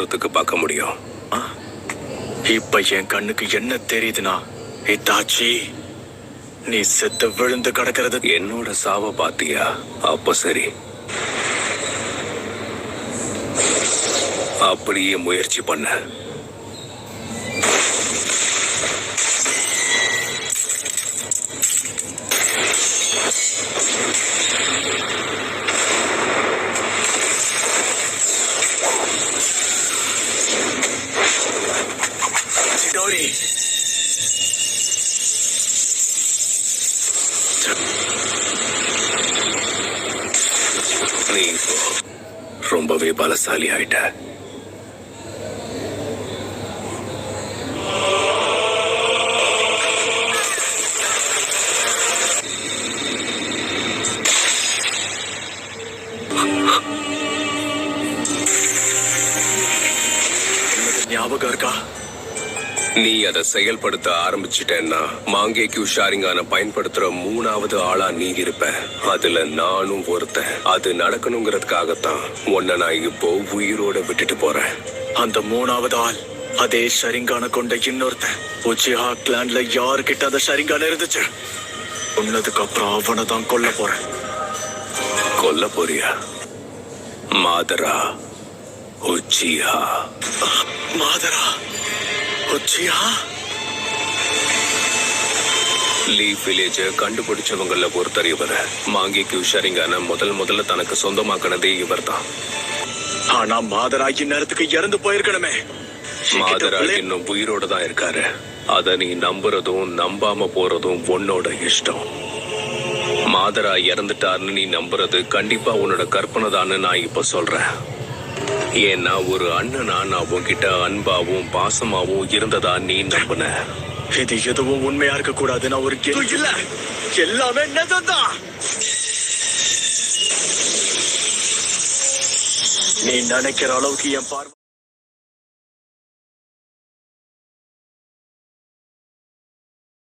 தூரத்துக்கு பார்க்க முடியும். இப்ப என் கண்ணுக்கு என்ன தெரியுதுன்னா, இத்தாச்சி நீ செத்து விழுந்து கிடக்கிறது. என்னோட சாவ பாத்தியா? அப்ப சரி, அப்படியே முயற்சி பண்ண. சிடோரி, நீ இப்போ ரொம்பவே பலசாலி ஆயிட்ட. ஞாபகம் இருக்கா? நீ அதை செயல்படுத்த ஆரம்பிச்சிட்டேன்னா மாங்கேக்யூ ஷாரிங்கான பயன்படுத்துற 3வது ஆளா நீ இருப்ப. அதுல நானும் ஒருத்தன். அது நடக்கணுங்கிறதுக்காகத்தான் உன்னை நான் இப்போ உயிரோட விட்டுட்டு போறேன். அந்த 3வது ஆள் அதே ஷரிங்கான கொண்ட இன்னொருத்தன். உச்சிஹா கிளான்ல யாருக்கிட்ட அந்த ஷரிங்கான இருந்துச்சு, சொன்னதுக்கு அப்புறம் அவனை தான் கொல்ல போறேன். கொல்ல போறியா? மாதரா உச்சிஹா. மாதரா உச்சிஹா? லீஃப் வில்லேஜ கண்டுபிடிச்சவங்கள ஒருத்தர் இவர. மாங்கேக்யூ ஷரிங்கான முதல்ல தனக்கு சொந்தமாக்கினதே இவர் தான். ஆனா மாதரா இந்நேரத்துக்கு இறந்து போயிருக்கணுமே. மாதரா இன்னும் உயிரோட தான் இருக்காரு. அத நீ நம்புறதும் நம்பாம போறதும் உன்னோட இஷ்டம். மாதரா இறந்துட்டாருன்னு நீ நம்புறது கண்டிப்பா உன்னோட கற்பனை தான்னு நான் இப்ப சொல்றேன். ஏன்னா ஒரு அண்ணனா நான் உன்கிட்ட அன்பாவும் பாசமாவும் இருந்ததா நீ நம்பின. இது எதுவும் உண்மையா இருக்க கூடாது. நான் ஒரு இல்ல, எல்லாமே நிஜம்தான். நீ நினைக்கிற அளவுக்கு என் பார்வை